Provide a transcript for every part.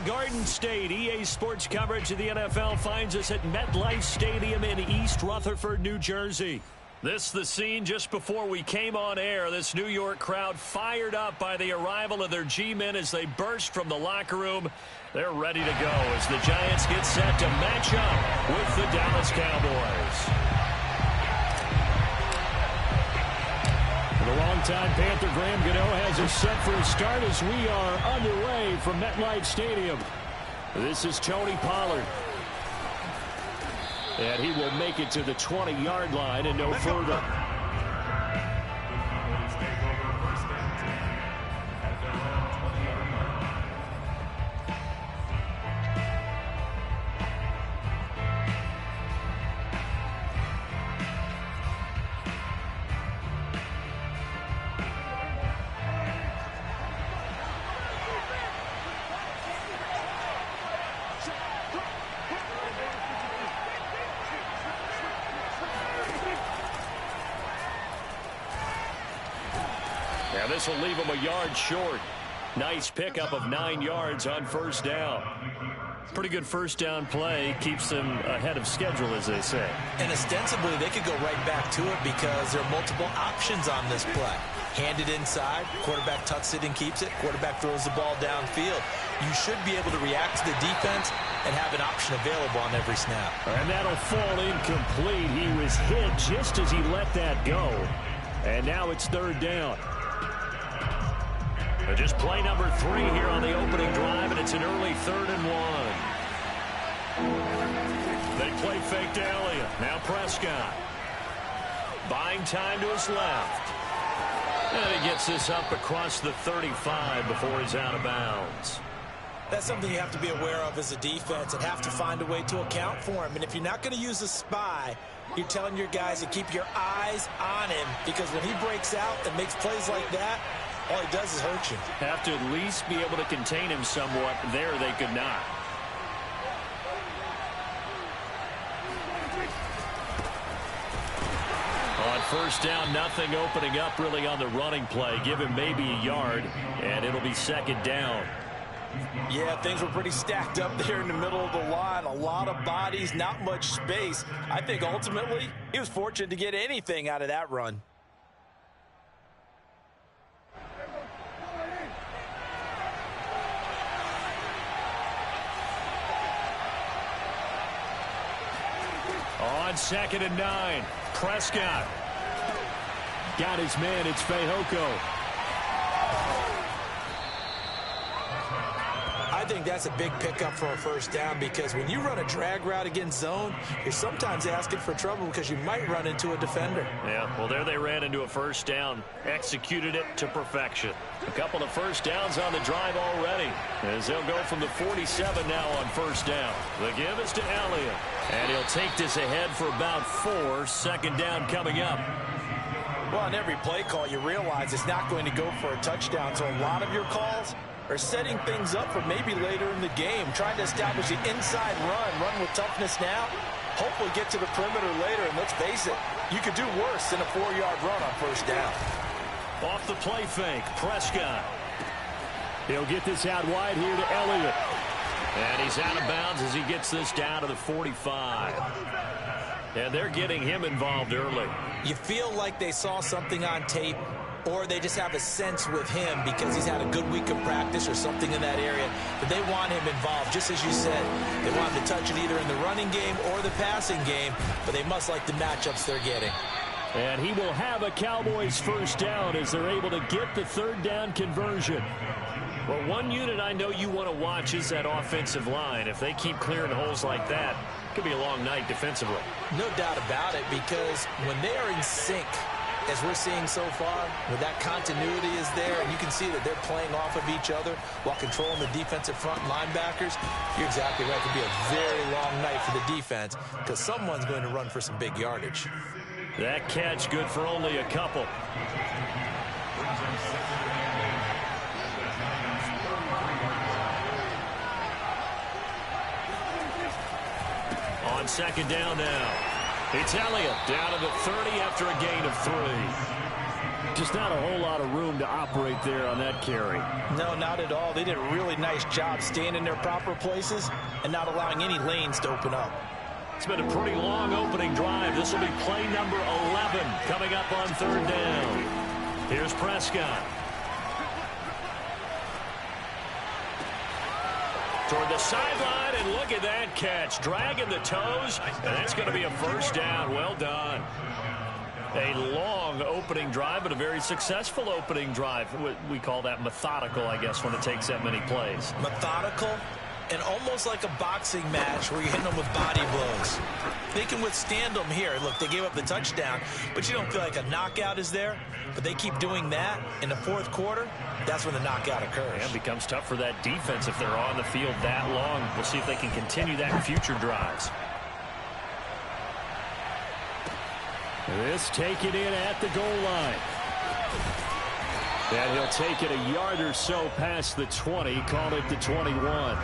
Garden State. EA Sports coverage of the NFL finds us at MetLife Stadium in East Rutherford, New Jersey. This the scene just before we came on air. This New York crowd fired up by the arrival of their G-men as they burst from the locker room. They're ready to go as the Giants get set to match up with the Dallas Cowboys. The longtime Panther Graham Gano has us set for a start as we are underway from MetLife Stadium. This is Tony Pollard. And he will make it to the 20-yard line and no further. Now this will leave him a yard short. Nice pickup of 9 yards on first down. Pretty good first down play. Keeps them ahead of schedule, as they say. And ostensibly, they could go right back to it because there are multiple options on this play. Hand it inside, quarterback tucks it and keeps it, quarterback throws the ball downfield. You should be able to react to the defense and have an option available on every snap. And that'll fall incomplete. He was hit just as he let that go. And now it's third down. Just play number 3 here on the opening drive, and it's an early 3rd and 1. They play fake to Elliott. Now Prescott. Buying time to his left. And he gets this up across the 35 before he's out of bounds. That's something you have to be aware of as a defense and have to find a way to account for him. And if you're not going to use a spy, you're telling your guys to keep your eyes on him, because when he breaks out and makes plays like that, all he does is hurt you. Have to at least be able to contain him somewhat. There they could not. On first down, nothing opening up really on the running play. Give him maybe a yard, and it'll be second down. Yeah, things were pretty stacked up there in the middle of the line. A lot of bodies, not much space. I think ultimately he was fortunate to get anything out of that run. On 2nd and 9, Prescott. Got his man, it's Fehoko. I think that's a big pickup for a first down, because when you run a drag route against zone, you're sometimes asking for trouble because you might run into a defender. Yeah, well, there they ran into a first down. Executed it to perfection. A couple of first downs on the drive already, as they'll go from the 47 now on first down. The give is to Elliott, and he'll take this ahead for about 4. Second down coming up. Well, on every play call, you realize it's not going to go for a touchdown, so a lot of your calls are setting things up for maybe later in the game, trying to establish the inside run with toughness now, hopefully get to the perimeter later, and let's face it, you could do worse than a 4-yard run on first down. Off the play fake, Prescott. He'll get this out wide here to Elliott. And he's out of bounds as he gets this down to the 45. And they're getting him involved early. You feel like they saw something on tape, or they just have a sense with him because he's had a good week of practice or something in that area, but they want him involved, just as you said. They want him to touch it either in the running game or the passing game, but they must like the matchups they're getting. And he will have a Cowboys first down as they're able to get the third down conversion. Well, one unit I know you want to watch is that offensive line. If they keep clearing holes like that, it could be a long night defensively. No doubt about it, because when they are in sync, as we're seeing so far, where that continuity is there, and you can see that they're playing off of each other while controlling the defensive front linebackers, you're exactly right. It could be a very long night for the defense because someone's going to run for some big yardage. That catch good for only a couple. On second down now. It's Elliott down to the 30 after a gain of 3. Just not a whole lot of room to operate there on that carry. No, not at all. They did a really nice job staying in their proper places and not allowing any lanes to open up. It's been a pretty long opening drive. This will be play number 11 coming up on third down. Here's Prescott. Toward the sideline, and look at that catch. Dragging the toes, and that's going to be a first down. Well done. A long opening drive, but a very successful opening drive. We call that methodical, I guess, when it takes that many plays. Methodical and almost like a boxing match where you're hitting them with body blows. They can withstand them here. Look, they gave up the touchdown, but you don't feel like a knockout is there. But they keep doing that in the fourth quarter. That's when the knockout occurs. And it becomes tough for that defense if they're on the field that long. We'll see if they can continue that in future drives. This taken in at the goal line. And he'll take it a yard or so past the 20, call it the 21.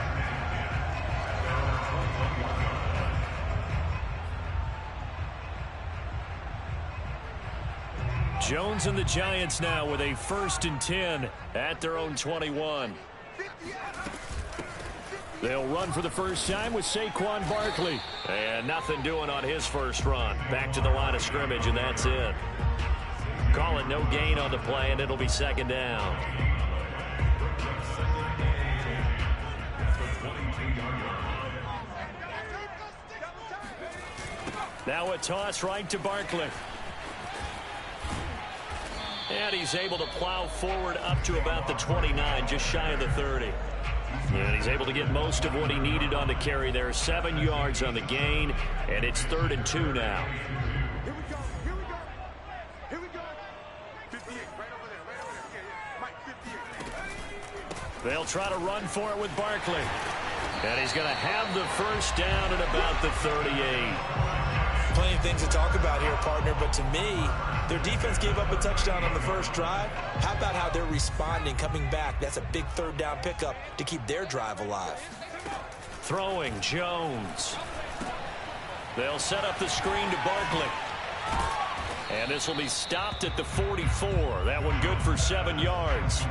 Jones and the Giants now with a 1st and 10 at their own 21. They'll run for the first time with Saquon Barkley. And nothing doing on his first run. Back to the line of scrimmage, and that's it. Call it no gain on the play, and it'll be 2nd down. Now a toss right to Barkley. And he's able to plow forward up to about the 29, just shy of the 30. And he's able to get most of what he needed on the carry there. 7 yards on the gain, and it's 3rd and 2 now. Here we go. Here we go. 58, right over there. Yeah. Mike, 58. They'll try to run for it with Barkley. And he's going to have the first down at about the 38. Plenty of things to talk about here, partner, but to me, their defense gave up a touchdown on the first drive. How about how they're responding, coming back? That's a big 3rd down pickup to keep their drive alive. Throwing Jones. They'll set up the screen to Barkley. And this will be stopped at the 44. That one good for 7 yards.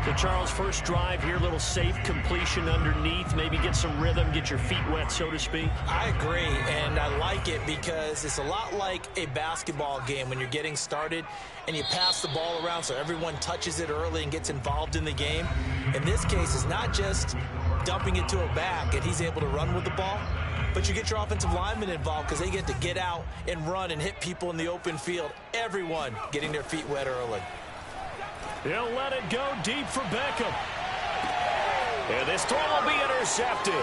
So, Charles, first drive here, little safe completion underneath. Maybe get some rhythm, get your feet wet, so to speak. I agree, and I like it because it's a lot like a basketball game when you're getting started and you pass the ball around so everyone touches it early and gets involved in the game. In this case, it's not just dumping it to a back and he's able to run with the ball, but you get your offensive linemen involved because they get to get out and run and hit people in the open field. Everyone getting their feet wet early. He'll let it go deep for Beckham. And this throw will be intercepted.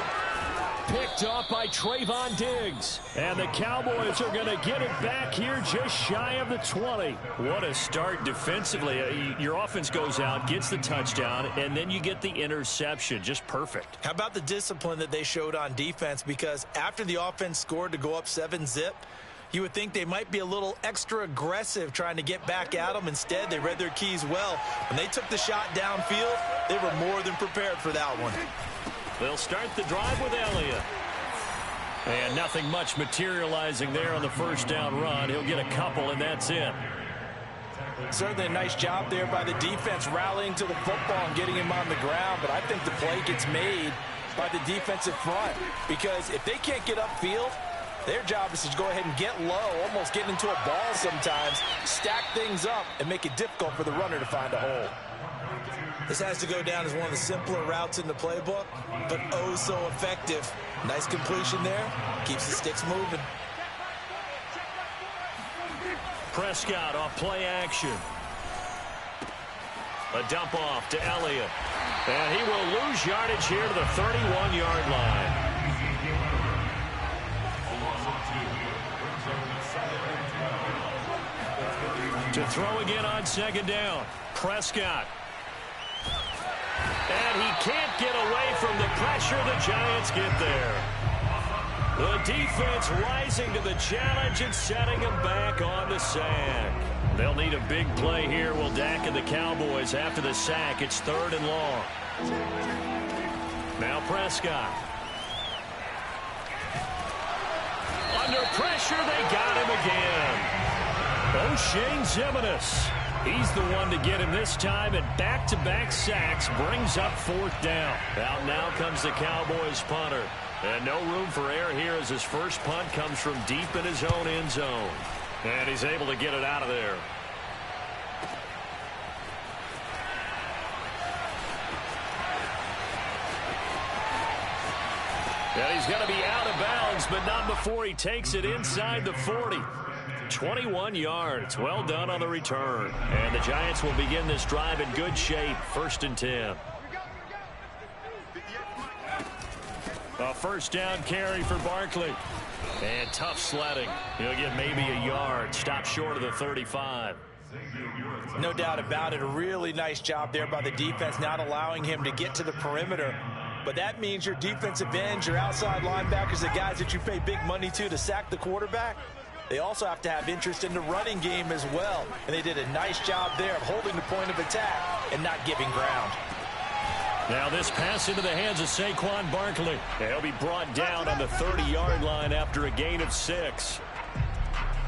Picked off by Trayvon Diggs. And the Cowboys are going to get it back here just shy of the 20. What a start defensively. Your offense goes out, gets the touchdown, and then you get the interception. Just perfect. How about the discipline that they showed on defense? Because after the offense scored to go up 7-0, you would think they might be a little extra aggressive trying to get back at them. Instead, they read their keys well. When they took the shot downfield, they were more than prepared for that one. They'll start the drive with Elliott. And nothing much materializing there on the first down run. He'll get a couple, and that's it. Certainly a nice job there by the defense rallying to the football and getting him on the ground. But I think the play gets made by the defensive front. Because if they can't get upfield, their job is to go ahead and get low, almost getting into a ball sometimes, stack things up, and make it difficult for the runner to find a hole. This has to go down as one of the simpler routes in the playbook, but oh so effective. Nice completion there. Keeps the sticks moving. Prescott off play action. A dump off to Elliott. And he will lose yardage here to the 31-yard line. To throw again on 2nd down. Prescott. And he can't get away from the pressure. The Giants get there. The defense rising to the challenge and setting him back on the sack. They'll need a big play here, will Dak and the Cowboys. After the sack, it's 3rd and long. Now Prescott. Under pressure, they got him again. O'Shane Zimenez He's the one to get him this time, and back-to-back sacks brings up 4th down. Out now comes the Cowboys punter. And no room for error here as his first punt comes from deep in his own end zone. And he's able to get it out of there. And he's going to be out of bounds, but not before he takes it inside the 40. 21 yards. Well done on the return. And the Giants will begin this drive in good shape. 1st and 10. A 1st down carry for Barkley. And tough sledding. He'll get maybe a yard. Stop short of the 35. No doubt about it. A really nice job there by the defense, not allowing him to get to the perimeter. But that means your defensive ends, your outside linebackers, the guys that you pay big money to sack the quarterback, they also have to have interest in the running game as well. And they did a nice job there of holding the point of attack and not giving ground. Now this pass into the hands of Saquon Barkley. He'll be brought down on the 30-yard line after a gain of 6.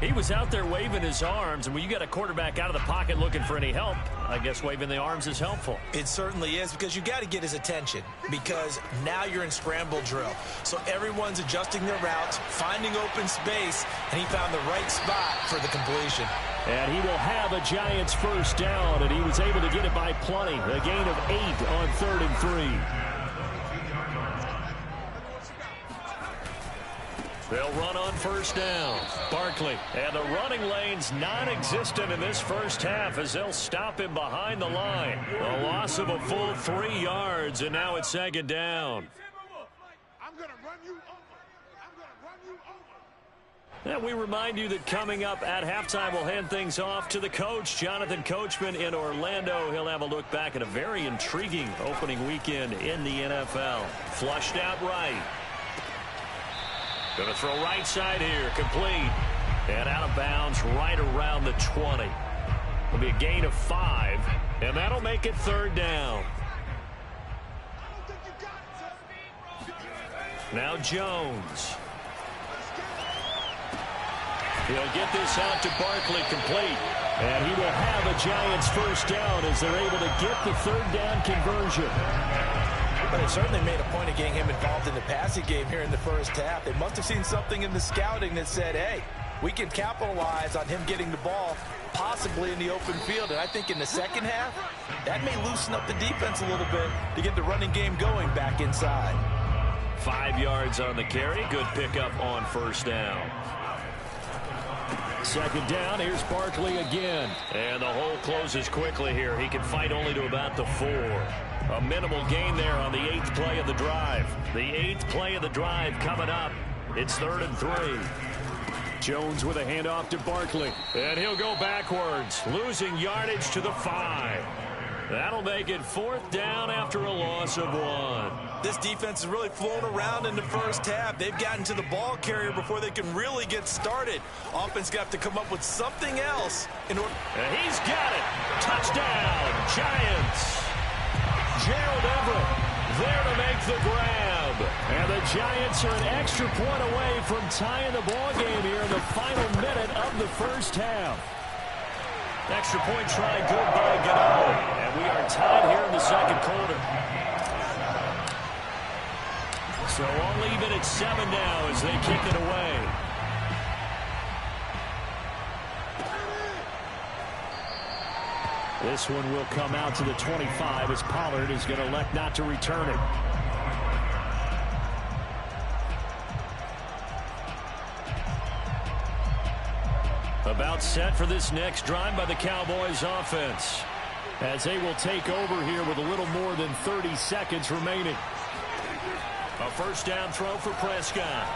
He was out there waving his arms, and when you got a quarterback out of the pocket looking for any help, I guess waving the arms is helpful. It certainly is, because you got to get his attention, because now you're in scramble drill. So everyone's adjusting their routes, finding open space, and he found the right spot for the completion. And he will have a Giants 1st down, and he was able to get it by plenty. A gain of 8 on 3rd and 3. They'll run on 1st down. Barkley, and the running lane's non-existent in this first half as they'll stop him behind the line. A loss of a full 3 yards, and now it's 2nd down. I'm going to run you over. I'm going to run you over. And we remind you that coming up at halftime, we'll hand things off to the coach, Jonathan Coachman in Orlando. He'll have a look back at a very intriguing opening weekend in the NFL. Flushed out right. Going to throw right side here, complete. And out of bounds right around the 20. It'll be a gain of 5, and that'll make it 3rd down. Now Jones. He'll get this out to Barkley, complete. And he will have a Giants 1st down as they're able to get the 3rd down conversion. But it certainly made a point of getting him involved in the passing game here in the first half. They must have seen something in the scouting that said, hey, we can capitalize on him getting the ball possibly in the open field. And I think in the second half, that may loosen up the defense a little bit to get the running game going back inside. 5 yards on the carry. Good pickup on 1st down. 2nd down. Here's Barkley again. And the hole closes quickly here. He can fight only to about the 4. A minimal gain there on the 8th play of the drive. The 8th play of the drive coming up. It's 3rd and 3. Jones with a handoff to Barkley. And he'll go backwards, losing yardage to the 5. That'll make it 4th down after a loss of 1. This defense has really flown around in the first half. They've gotten to the ball carrier before they can really get started. Offense got to come up with something else in order. And he's got it. Touchdown, Giants. Gerald Everett there to make the grab. And the Giants are an extra point away from tying the ball game here in the final minute of the first half. Extra point try good by Gano. And we are tied here in the second quarter. So all even at 7 now as they kick it away. This one will come out to the 25 as Pollard is going to elect not to return it. About set for this next drive by the Cowboys offense, as they will take over here with a little more than 30 seconds remaining. A 1st down throw for Prescott.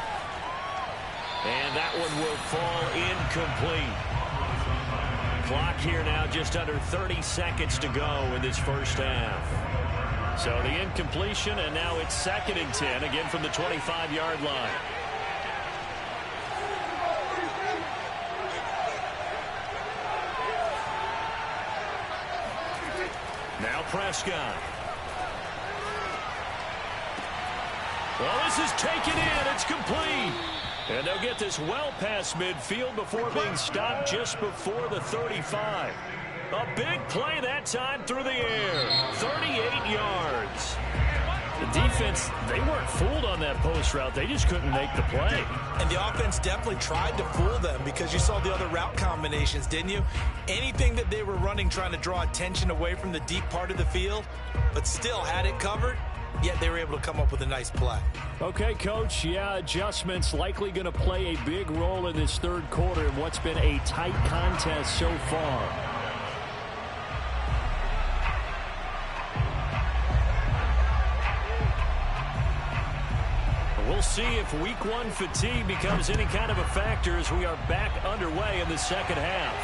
And that one will fall incomplete. Clock here now just under 30 seconds to go in this first half. So the incompletion, and now it's 2nd and 10, again from the 25-yard line. Now Prescott. Well, this is taken in. It's complete. And they'll get this well past midfield before being stopped just before the 35. A big play that time through the air. 38 yards. The defense, they weren't fooled on that post route. They just couldn't make the play. And the offense definitely tried to fool them because you saw the other route combinations, didn't you? Anything that they were running trying to draw attention away from the deep part of the field, but still had it covered, yet they were able to come up with a nice play. Okay, Coach, yeah, adjustments likely going to play a big role in this third quarter in what's been a tight contest so far. We'll see if week one fatigue becomes any kind of a factor as we are back underway in the second half.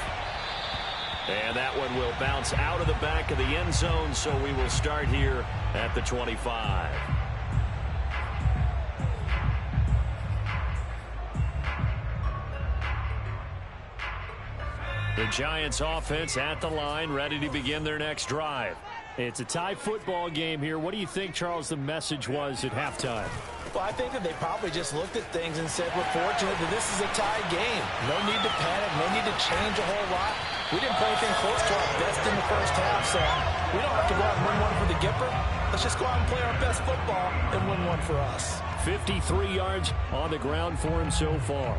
And that one will bounce out of the back of the end zone, so we will start here at the 25. The Giants offense at the line, ready to begin their next drive. It's a tie football game here. What do you think, Charles, the message was at halftime? Well, I think that they probably just looked at things and said, we're fortunate that this is a tie game. No need to panic, no need to change a whole lot. We didn't play anything close to our best in the first half, so we don't have to go out and win one for the Gipper. Let's just go out and play our best football and win one for us. 53 yards on the ground for him so far.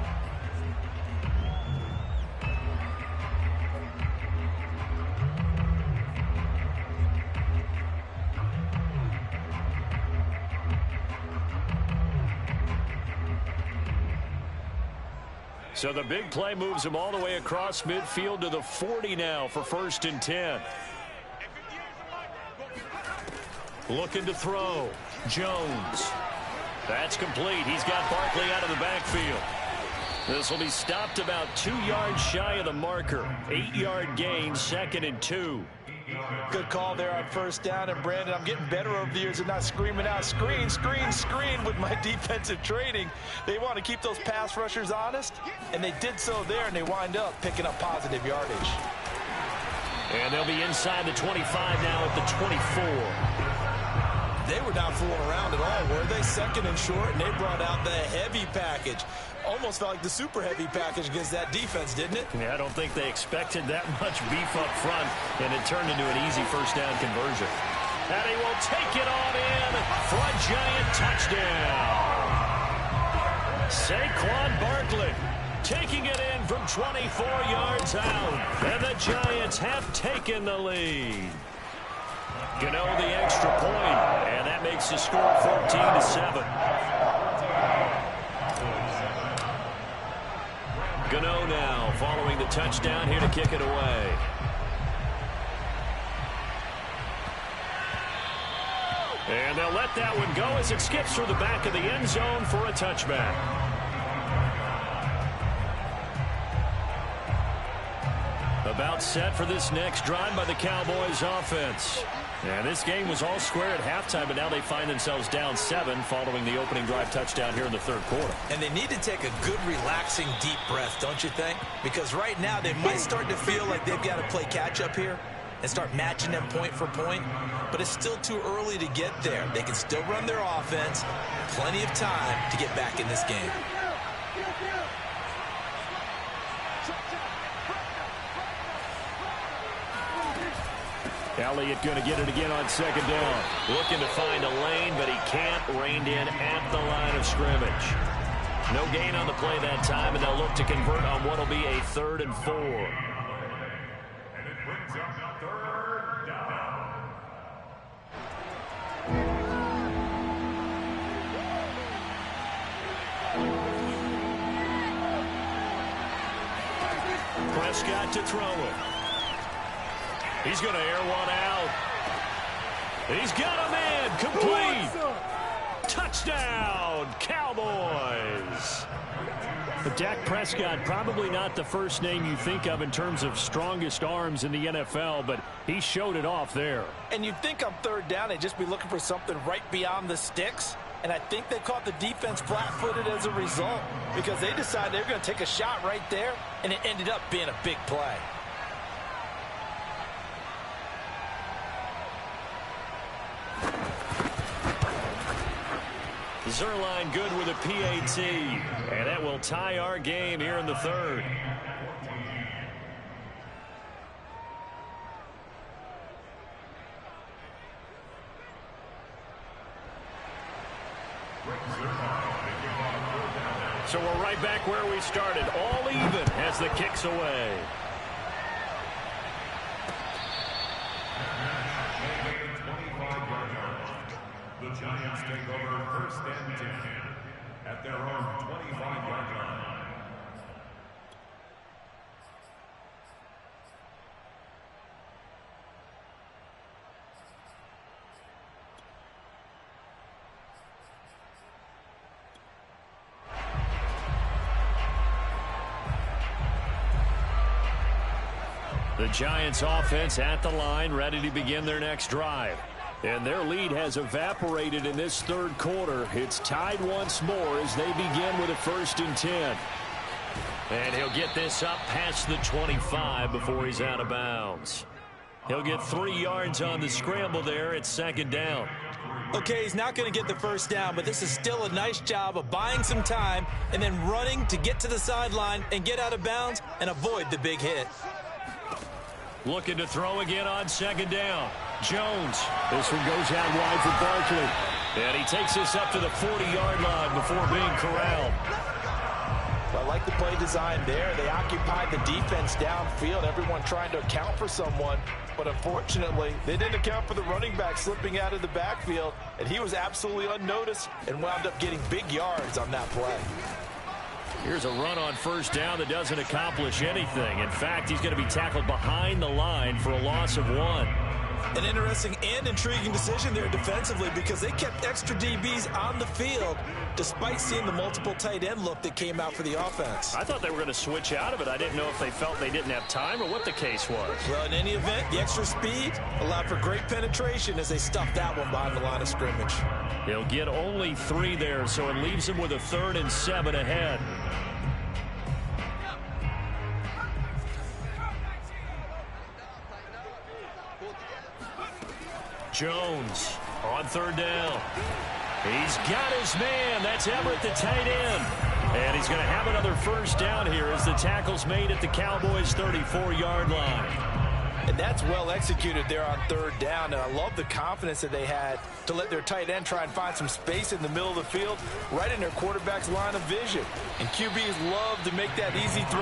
So the big play moves him all the way across midfield to the 40 now for 1st and 10. Looking to throw. Jones. That's complete. He's got Barkley out of the backfield. This will be stopped about 2 yards shy of the marker. 8-yard gain, 2nd and 2. Good call there on 1st down. And, Brandon, I'm getting better over the years and not screaming out, screen, screen, screen with my defensive training. They want to keep those pass rushers honest, and they did so there, and they wind up picking up positive yardage. And they'll be inside the 25 now at the 24. They were not fooling around at all, were they? 2nd and short, and they brought out the heavy package. Almost felt like the super heavy package against that defense, didn't it? Yeah, I don't think they expected that much beef up front, and it turned into an easy 1st down conversion. And he will take it on in for a Giant touchdown. Saquon Barkley taking it in from 24 yards out, and the Giants have taken the lead. Gano the extra point, and that makes the score 14-7. Gano now following the touchdown here to kick it away. And they'll let that one go as it skips through the back of the end zone for a touchback. About set for this next drive by the Cowboys offense. And this game was all square at halftime, but now they find themselves down 7 following the opening drive touchdown here in the 3rd quarter. And they need to take a good, relaxing, deep breath, don't you think? Because right now they might start to feel like they've got to play catch-up here and start matching them point for point. But it's still too early to get there. They can still run their offense. Plenty of time to get back in this game. Elliott going to get it again on 2nd down. Looking to find a lane, but he can't. Reined in at the line of scrimmage. No gain on the play that time, and they'll look to convert on what will be a 3rd and 4. And it brings up 3rd down. Prescott to throw it. He's going to air one out. He's got a man complete. Touchdown, Cowboys. But Dak Prescott, probably not the first name you think of in terms of strongest arms in the NFL, but he showed it off there. And you'd think on 3rd down they'd just be looking for something right beyond the sticks. And I think they caught the defense flat-footed as a result because they decided they were going to take a shot right there, and it ended up being a big play. Zerline good with a PAT, and that will tie our game here in the 3rd. So we're right back where we started, all even as the kick's away. The Giants take over first and 10 at their own 25-yard line. The Giants offense at the line, ready to begin their next drive. And their lead has evaporated in this third quarter. It's tied once more as they begin with a 1st and 10. And he'll get this up past the 25 before he's out of bounds. He'll get 3 yards on the scramble there at 2nd down. Okay, he's not going to get the 1st down, but this is still a nice job of buying some time and then running to get to the sideline and get out of bounds and avoid the big hit. Looking to throw again on 2nd down. Jones. This one goes out wide for Barkley. And he takes this up to the 40-yard line before being corralled. Well, I like the play design there. They occupied the defense downfield, everyone trying to account for someone. But unfortunately, they didn't account for the running back slipping out of the backfield. And he was absolutely unnoticed and wound up getting big yards on that play. Here's a run on 1st down that doesn't accomplish anything. In fact, he's going to be tackled behind the line for a loss of 1. An interesting and intriguing decision there defensively because they kept extra DBs on the field despite seeing the multiple tight end look that came out for the offense. I thought they were going to switch out of it. I didn't know if they felt they didn't have time or what the case was. Well, in any event, the extra speed allowed for great penetration as they stuffed that one behind the line of scrimmage. He'll get only 3 there, so it leaves him with a 3rd and 7 ahead. Jones on 3rd down. He's got his man. That's Everett, the tight end. And he's going to have another 1st down here as the tackle's made at the Cowboys' 34-yard line. And that's well executed there on 3rd down. And I love the confidence that they had to let their tight end try and find some space in the middle of the field, right in their quarterback's line of vision. And QBs love to make that easy throw,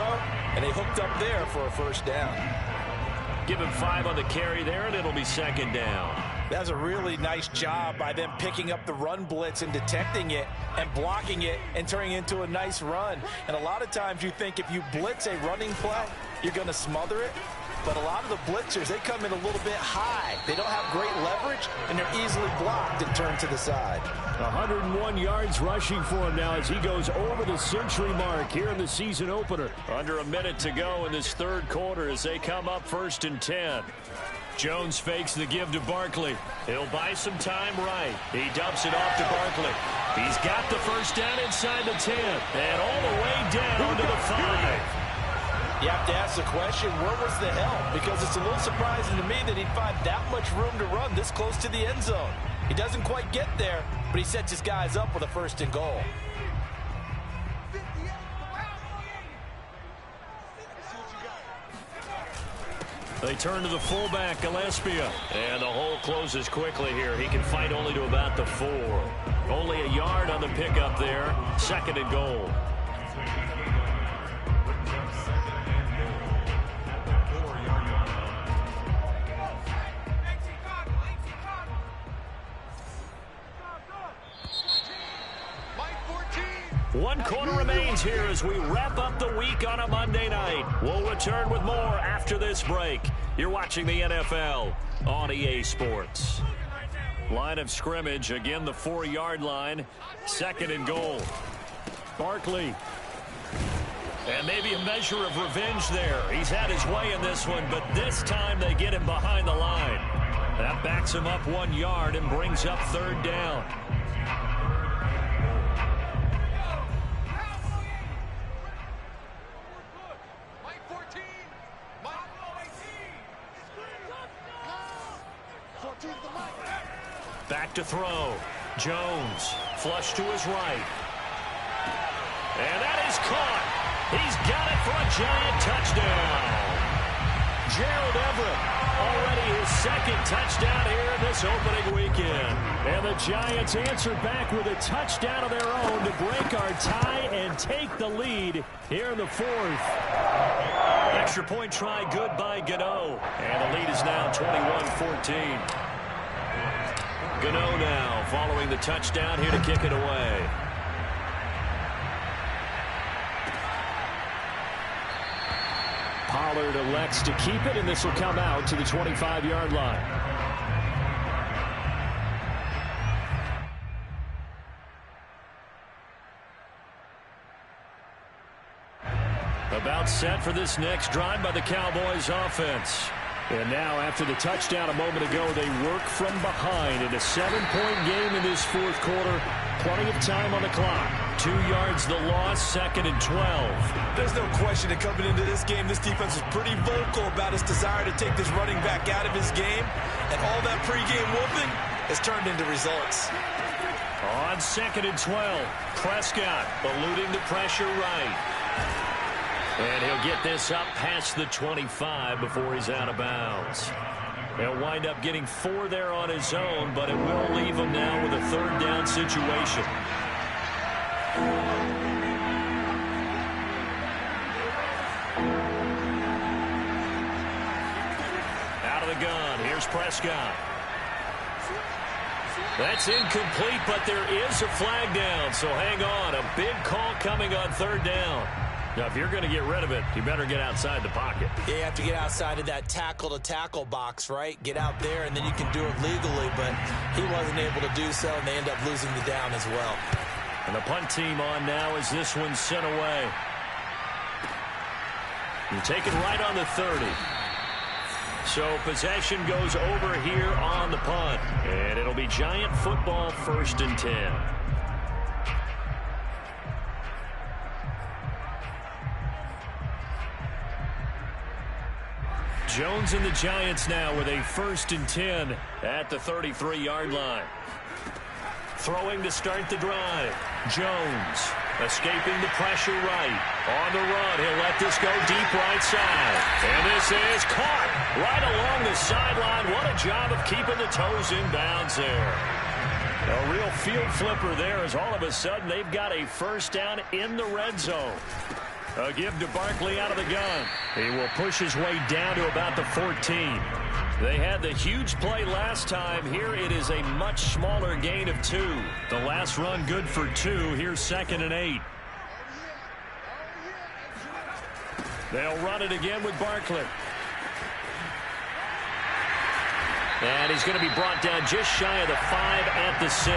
and they hooked up there for a 1st down. Give him 5 on the carry there, and it'll be 2nd down. That's a really nice job by them picking up the run blitz and detecting it and blocking it and turning it into a nice run. And a lot of times you think if you blitz a running play, you're going to smother it. But a lot of the blitzers, they come in a little bit high. They don't have great leverage, and they're easily blocked and turned to the side. 101 yards rushing for him now as he goes over the century mark here in the season opener. Under a minute to go in this 3rd quarter as they come up 1st and 10. Jones fakes the give to Barkley. He'll buy some time right. He dumps it off to Barkley. He's got the 1st down inside the 10 and all the way down to the 5. You have to ask the question, where was the help? Because it's a little surprising to me that he'd find that much room to run this close to the end zone. He doesn't quite get there, but he sets his guys up with a 1st and goal. They turn to the fullback, Gillespie. And the hole closes quickly here. He can fight only to about the 4. Only a yard on the pickup there. 2nd and goal. One quarter remains here as we wrap up the week on a Monday night. We'll return with more after this break. You're watching the NFL on EA Sports. Line of scrimmage, again the 4-yard line. 2nd and goal. Barkley. And maybe a measure of revenge there. He's had his way in this one, but this time they get him behind the line. That backs him up 1 yard and brings up 3rd down. Back to throw. Jones. Flush to his right. And that is caught. He's got it for a Giant touchdown. Gerald Everett, already his second touchdown here in this opening weekend. And the Giants answer back with a touchdown of their own to break our tie and take the lead here in the fourth. Extra point try good by Gano. And the lead is now 21-14. Gano now following the touchdown here to kick it away. Pollard elects to keep it, and this will come out to the 25-yard line. About set for this next drive by the Cowboys offense. And now, after the touchdown a moment ago, they work from behind in a 7-point game in this fourth quarter. Plenty of time on the clock. 2 yards the loss, 2nd and 12. There's no question that coming into this game, this defense was pretty vocal about its desire to take this running back out of his game. And all that pregame whooping has turned into results. On 2nd and 12, Prescott eluding the pressure right. And he'll get this up past the 25 before he's out of bounds. He'll wind up getting 4 there on his own, but it will leave him now with a 3rd down situation. Out of the gun, here's Prescott. That's incomplete, but there is a flag down, so hang on. A big call coming on 3rd down. Now, if you're going to get rid of it, you better get outside the pocket. Yeah, you have to get outside of that tackle-to-tackle box, right? Get out there, and then you can do it legally, but he wasn't able to do so, and they end up losing the down as well. And the punt team on now as this one's sent away. You take it right on the 30. So possession goes over here on the punt, and it'll be Giant football, 1st and 10. Jones and the Giants now with a 1st and 10 at the 33-yard line. Throwing to start the drive. Jones escaping the pressure right. On the run, he'll let this go deep right side. And this is caught right along the sideline. What a job of keeping the toes in bounds there. A real field flipper there as all of a sudden they've got a 1st down in the red zone. A give to Barkley out of the gun. He will push his way down to about the 14. They had the huge play last time. Here it is a much smaller gain of 2. The last run good for 2. Here's 2nd and 8. They'll run it again with Barkley. And he's going to be brought down just shy of the 5 at the 6.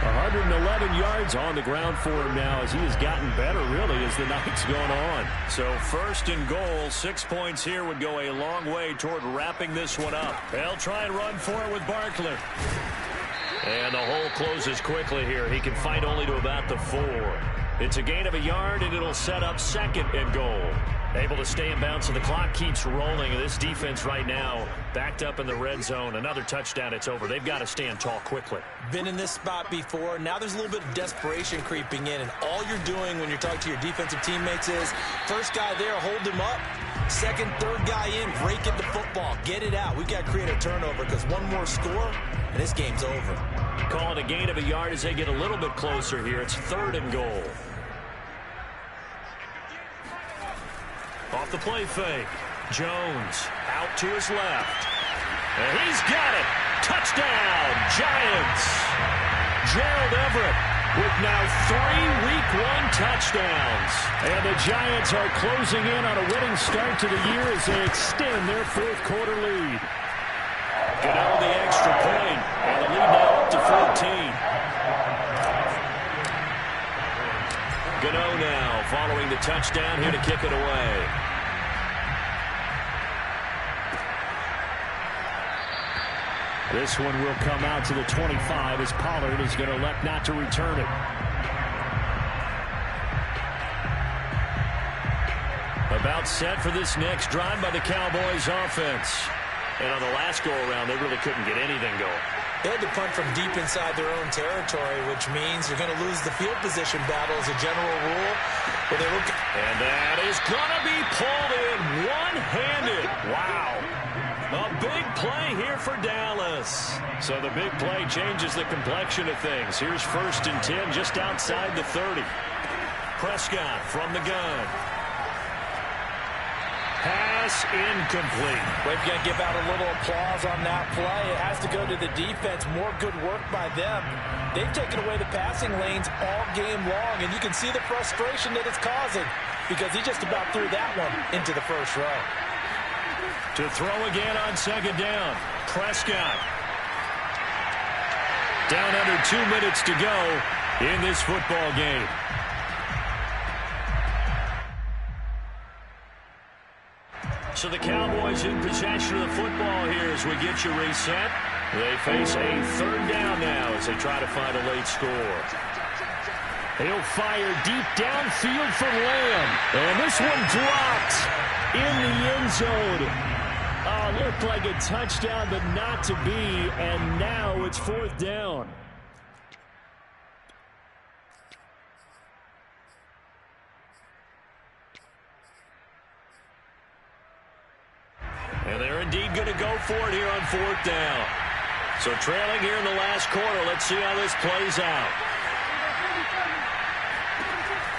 111 yards on the ground for him now as he has gotten better, really, as the night's gone on. So 1st and goal, 6 points here would go a long way toward wrapping this one up. They'll try and run for it with Barkley. And the hole closes quickly here. He can fight only to about the 4. It's a gain of a yard, and it'll set up 2nd and goal. Able to stay in bounds, so the clock keeps rolling. And this defense right now backed up in the red zone. Another touchdown, it's over. They've got to stand tall quickly. Been in this spot before. Now there's a little bit of desperation creeping in. And all you're doing when you're talking to your defensive teammates is, first guy there, hold him up. 2nd, 3rd guy in, break it the football. Get it out. We've got to create a turnover because one more score, and this game's over. Call it a gain of a yard as they get a little bit closer here. It's 3rd and goal. Off the play fake. Jones out to his left. And he's got it. Touchdown, Giants. Gerald Everett with now 3 Week 1 touchdowns. And the Giants are closing in on a winning start to the year as they extend their 4th quarter lead. Get out of the extra point. And the lead now up to 14. Gano now following the touchdown here to kick it away. This one will come out to the 25 as Pollard is going to elect not to return it. About set for this next drive by the Cowboys offense. And on the last go-around, they really couldn't get anything going. They had to punt from deep inside their own territory, which means you're going to lose the field position battle as a general rule. And that is going to be pulled in one-handed. So the big play changes the complexion of things. Here's 1st and 10 just outside the 30. Prescott from the gun. Pass incomplete. We're going to give out a little applause on that play. It has to go to the defense. More good work by them. They've taken away the passing lanes all game long, and you can see the frustration that it's causing because he just about threw that one into the first row. To throw again on 2nd down. Prescott. Down under 2 minutes to go in this football game. So the Cowboys in possession of the football here as we get you reset. They face a 3rd down now as they try to find a late score. He'll fire deep downfield for Lamb. And this one dropped in the end zone. Looked like a touchdown, but not to be. And now it's 4th down. And they're indeed going to go for it here on 4th down. So trailing here in the last quarter. Let's see how this plays out.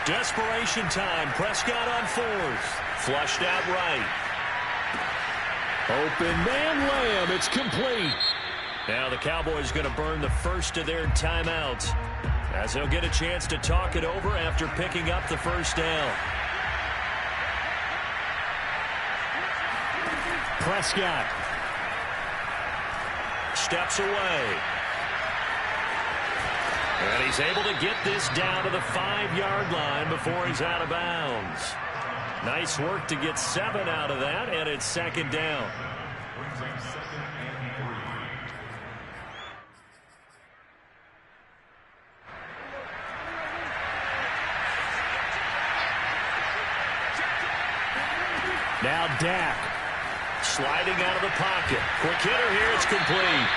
Desperation time. Prescott on 4th. Flushed out right. Open man Lamb. It's complete. Now the Cowboys going to burn the first of their timeouts as they'll get a chance to talk it over after picking up the 1st down. Prescott steps away. And he's able to get this down to the 5-yard line before he's out of bounds. Nice work to get 7 out of that, and it's 2nd down. Now Dak. Sliding out of the pocket. Quick hitter here. It's complete.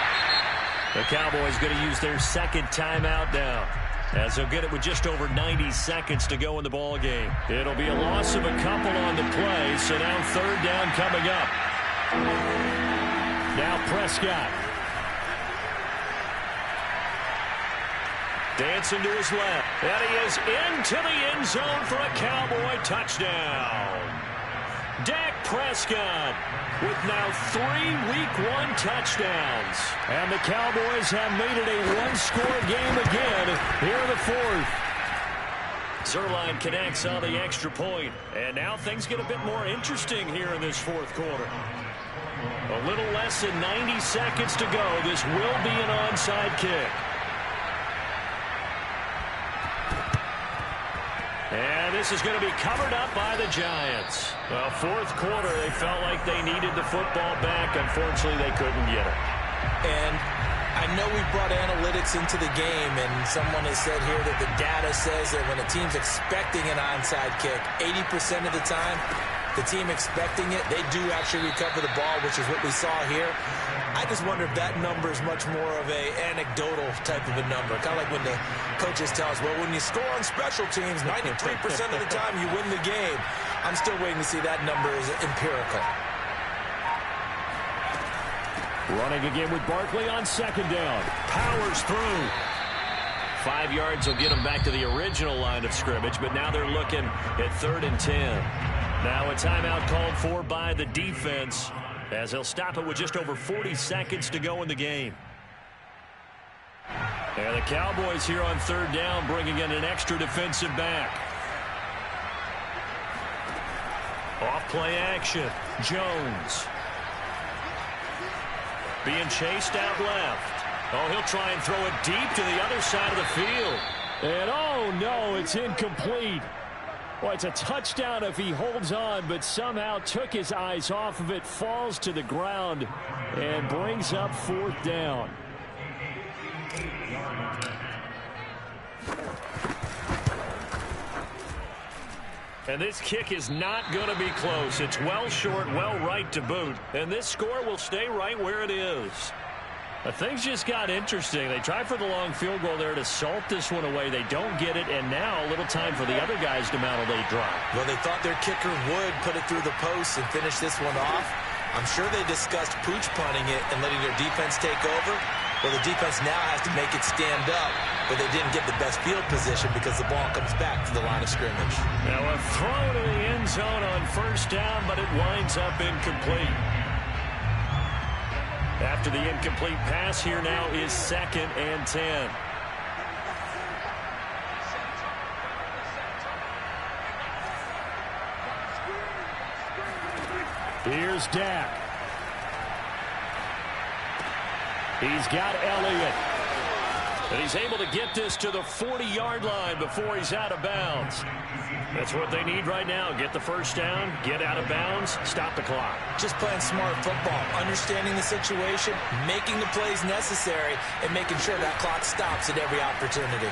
The Cowboys going to use their 2nd timeout now, as they'll get it with just over 90 seconds to go in the ball game. It'll be a loss of a couple on the play, so now 3rd down coming up. Now Prescott. Dancing to his left. And he is into the end zone for a Cowboy touchdown. Dak Prescott with now 3 Week 1 touchdowns. And the Cowboys have made it a one-score game again here in the 4th. Zerline connects on the extra point. And now things get a bit more interesting here in this 4th quarter. A little less than 90 seconds to go. This will be an onside kick. And this is going to be covered up by the Giants. Well, 4th quarter, they felt like they needed the football back. Unfortunately, they couldn't get it. And I know we brought analytics into the game, and someone has said here that the data says that when a team's expecting an onside kick, 80% of the time, the team expecting it, they do actually recover the ball, which is what we saw here. I just wonder if that number is much more of a anecdotal type of a number. Kind of like when the coaches tell us, well, when you score on special teams, 93% of the time you win the game. I'm still waiting to see that number is empirical. Running again with Barkley on 2nd down. Powers through. 5 yards will get them back to the original line of scrimmage, but now they're looking at 3rd and 10. Now a timeout called for by the defense, as they'll stop it with just over 40 seconds to go in the game. And the Cowboys here on 3rd down bringing in an extra defensive back. Off play action. Jones. Being chased out left. Oh, he'll try and throw it deep to the other side of the field. And oh no, it's incomplete. Well, it's a touchdown if he holds on, but somehow took his eyes off of it, falls to the ground, and brings up 4th down. And this kick is not going to be close. It's well short, well right to boot, and this score will stay right where it is. But things just got interesting. They tried for the long field goal there to salt this one away. They don't get it, and now a little time for the other guys to mount a late drive. Well, they thought their kicker would put it through the post and finish this one off. I'm sure they discussed pooch punting it and letting their defense take over. Well, the defense now has to make it stand up, but they didn't get the best field position because the ball comes back to the line of scrimmage. Now a throw to the end zone on first down, but it winds up incomplete. After the incomplete pass, here now is 2nd and 10. Here's Dak. He's got Elliott. And he's able to get this to the 40-yard line before he's out of bounds. That's what they need right now. Get the first down, get out of bounds, stop the clock. Just playing smart football, understanding the situation, making the plays necessary, and making sure that clock stops at every opportunity.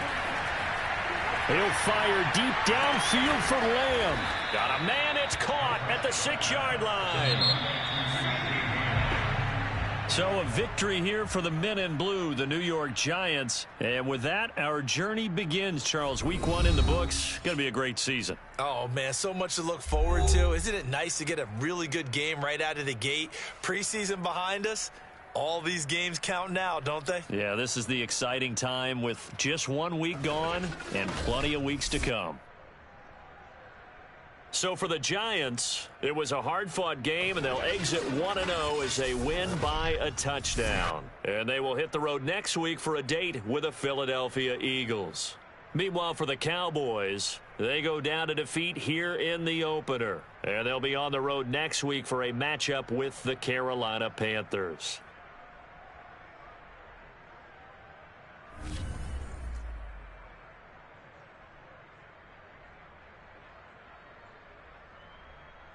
He'll fire deep downfield for Lamb. Got a man, it's caught at the 6-yard line. So a victory here for the men in blue, the New York Giants. And with that, our journey begins, Charles. Week 1 in the books. Going to be a great season. Oh, man, so much to look forward to. Isn't it nice to get a really good game right out of the gate? Preseason behind us. All these games count now, don't they? Yeah, this is the exciting time with just 1 week gone and plenty of weeks to come. So for the Giants, it was a hard-fought game, and they'll exit 1-0 as they win by a touchdown. And they will hit the road next week for a date with the Philadelphia Eagles. Meanwhile, for the Cowboys, they go down to defeat here in the opener. And they'll be on the road next week for a matchup with the Carolina Panthers.